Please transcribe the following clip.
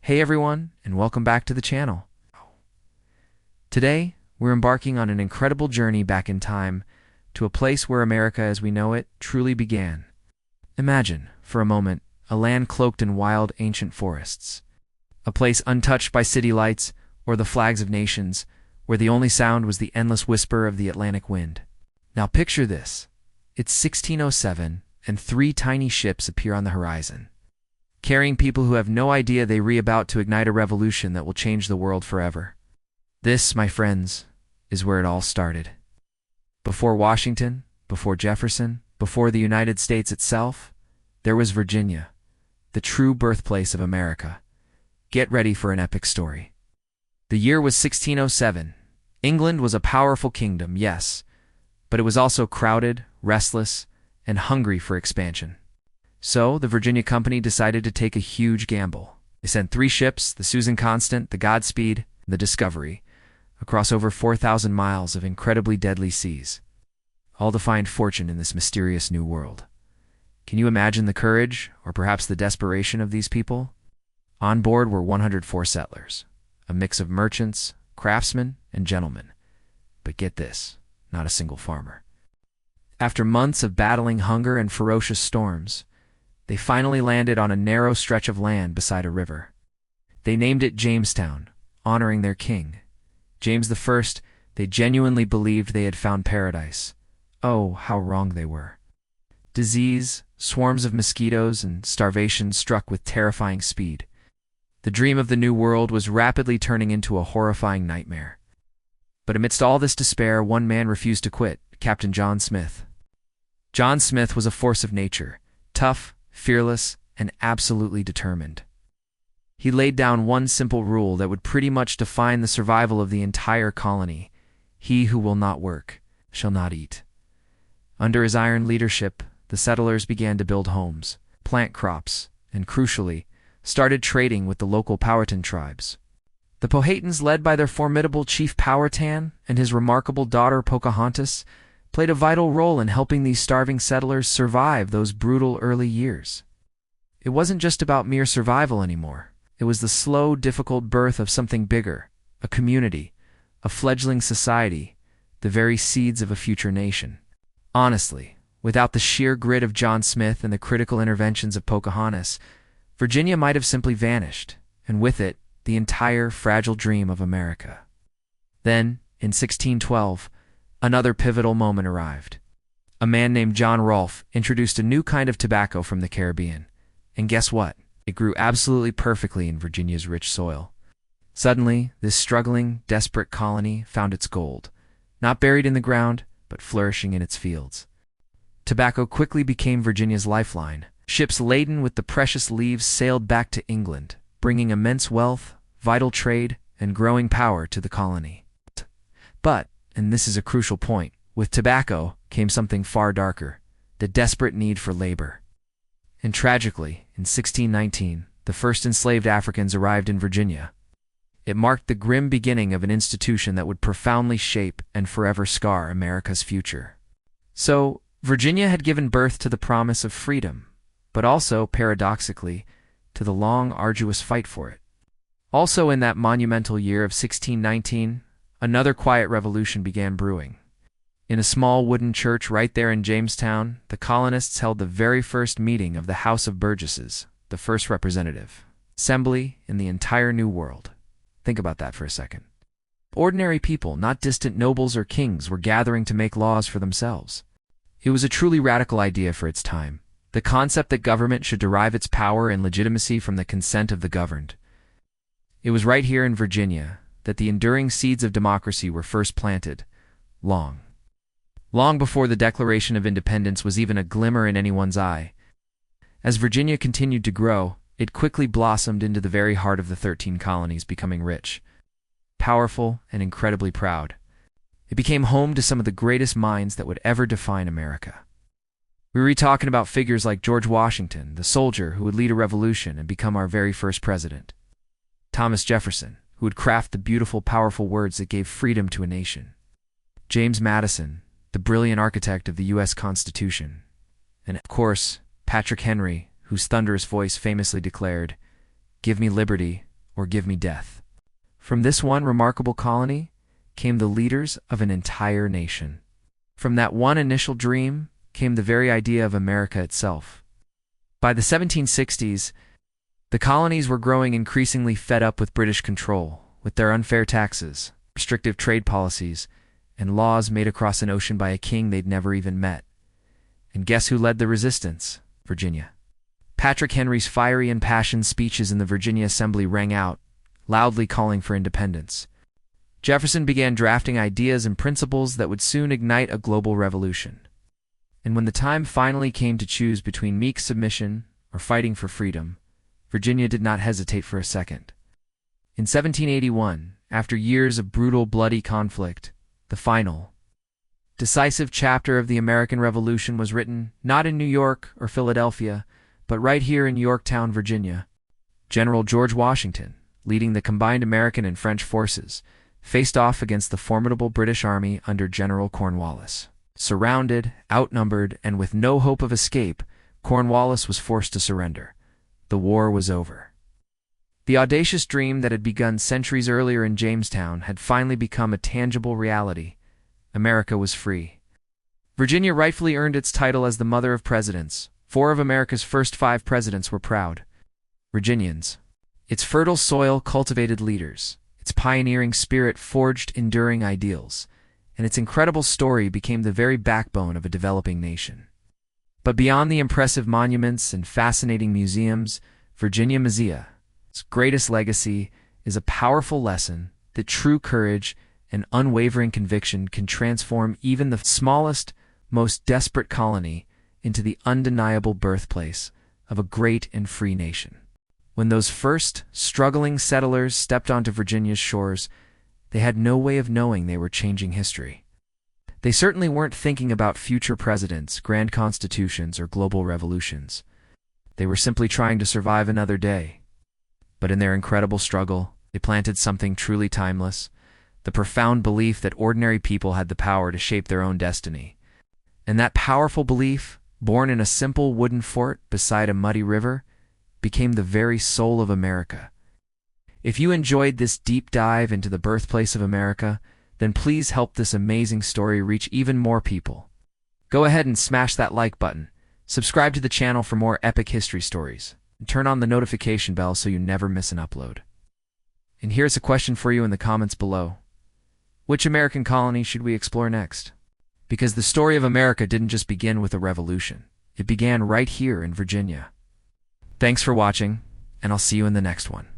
Hey everyone, and welcome back to the channel. Today, we're embarking on an incredible journey back in time to a place where America as we know it truly began. Imagine, for a moment, a land cloaked in wild ancient forests. A place untouched by city lights or the flags of nations, where the only sound was the endless whisper of the Atlantic wind. Now picture this. It's 1607, and three tiny ships appear on the horizon, carrying people who have no idea they're about to ignite a revolution that will change the world forever. This, my friends, is where it all started. Before Washington, before Jefferson, before the United States itself, there was Virginia, the true birthplace of America. Get ready for an epic story. The year was 1607. England was a powerful kingdom, yes, but it was also crowded, restless, and hungry for expansion. So, the Virginia Company decided to take a huge gamble. They sent three ships, the Susan Constant, the Godspeed, and the Discovery, across over 4,000 miles of incredibly deadly seas, all to find fortune in this mysterious new world. Can you imagine the courage, or perhaps the desperation of these people? On board were 104 settlers, a mix of merchants, craftsmen, and gentlemen. But get this, not a single farmer. After months of battling hunger and ferocious storms, they finally landed on a narrow stretch of land beside a river. They named it Jamestown, honoring their king. James I. They genuinely believed they had found paradise. Oh, how wrong they were. Disease, swarms of mosquitoes, and starvation struck with terrifying speed. The dream of the new world was rapidly turning into a horrifying nightmare. But amidst all this despair, one man refused to quit, Captain John Smith. John Smith was a force of nature, tough, fearless, and absolutely determined. He laid down one simple rule that would pretty much define the survival of the entire colony: he who will not work shall not eat. Under his iron leadership, the settlers began to build homes, plant crops, and crucially, started trading with the local Powhatan tribes. The Powhatans, led by their formidable chief Powhatan and his remarkable daughter Pocahontas, played a vital role in helping these starving settlers survive those brutal early years. It wasn't just about mere survival anymore. It was the slow, difficult birth of something bigger, a community, a fledgling society, the very seeds of a future nation. Honestly, without the sheer grit of John Smith and the critical interventions of Pocahontas, Virginia might have simply vanished, and with it, the entire fragile dream of America. Then, in 1612, another pivotal moment arrived. A man named John Rolfe introduced a new kind of tobacco from the Caribbean. And guess what? It grew absolutely perfectly in Virginia's rich soil. Suddenly, this struggling, desperate colony found its gold, not buried in the ground, but flourishing in its fields. Tobacco quickly became Virginia's lifeline. Ships laden with the precious leaves sailed back to England, bringing immense wealth, vital trade, and growing power to the colony. But, and this is a crucial point, with tobacco came something far darker: the desperate need for labor. And tragically, in 1619, the first enslaved Africans arrived in Virginia. It marked the grim beginning of an institution that would profoundly shape and forever scar America's future. So, Virginia had given birth to the promise of freedom, but also, paradoxically, to the long, arduous fight for it. Also in that monumental year of 1619, another quiet revolution began brewing. In a small wooden church right there in Jamestown, the colonists held the very first meeting of the House of Burgesses, the first representative assembly in the entire New World. Think about that for a second. Ordinary people, not distant nobles or kings, were gathering to make laws for themselves. It was a truly radical idea for its time, the concept that government should derive its power and legitimacy from the consent of the governed. It was right here in Virginia that the enduring seeds of democracy were first planted, long before the Declaration of Independence was even a glimmer in anyone's eye. As Virginia continued to grow, it quickly blossomed into the very heart of the 13 colonies, becoming rich, powerful, and incredibly proud. It became home to some of the greatest minds that would ever define America. We were talking about figures like George Washington, the soldier who would lead a revolution and become our very first president; Thomas Jefferson, who would craft the beautiful, powerful words that gave freedom to a nation; James Madison, the brilliant architect of the U.S. Constitution; and, of course, Patrick Henry, whose thunderous voice famously declared, "Give me liberty, or give me death. From this one remarkable colony came the leaders of an entire nation. From that one initial dream came the very idea of America itself. By the 1760s, the colonies were growing increasingly fed up with British control, with their unfair taxes, restrictive trade policies, and laws made across an ocean by a king they'd never even met. And guess who led the resistance? Virginia. Patrick Henry's fiery and impassioned speeches in the Virginia Assembly rang out, loudly calling for independence. Jefferson began drafting ideas and principles that would soon ignite a global revolution. And when the time finally came to choose between meek submission or fighting for freedom, Virginia did not hesitate for a second. In 1781, after years of brutal, bloody conflict, the final, decisive chapter of the American Revolution was written not in New York or Philadelphia, but right here in Yorktown, Virginia. General George Washington, leading the combined American and French forces, faced off against the formidable British Army under General Cornwallis. Surrounded, outnumbered, and with no hope of escape, Cornwallis was forced to surrender. The war was over. The audacious dream that had begun centuries earlier in Jamestown had finally become a tangible reality. America was free. Virginia rightfully earned its title as the mother of presidents. 4 of America's first 5 presidents were proud Virginians. Its fertile soil cultivated leaders. Its pioneering spirit forged enduring ideals. And its incredible story became the very backbone of a developing nation. But beyond the impressive monuments and fascinating museums, Virginia's greatest legacy is a powerful lesson that true courage and unwavering conviction can transform even the smallest, most desperate colony into the undeniable birthplace of a great and free nation. When those first, struggling settlers stepped onto Virginia's shores, they had no way of knowing they were changing history. They certainly weren't thinking about future presidents, grand constitutions, or global revolutions. They were simply trying to survive another day. But in their incredible struggle, they planted something truly timeless, the profound belief that ordinary people had the power to shape their own destiny. And that powerful belief, born in a simple wooden fort beside a muddy river, became the very soul of America. If you enjoyed this deep dive into the birthplace of America, then please help this amazing story reach even more people. Go ahead and smash that like button, subscribe to the channel for more epic history stories, and turn on the notification bell so you never miss an upload. And here's a question for you in the comments below. Which American colony should we explore next? Because the story of America didn't just begin with a revolution. It began right here in Virginia. Thanks for watching, and I'll see you in the next one.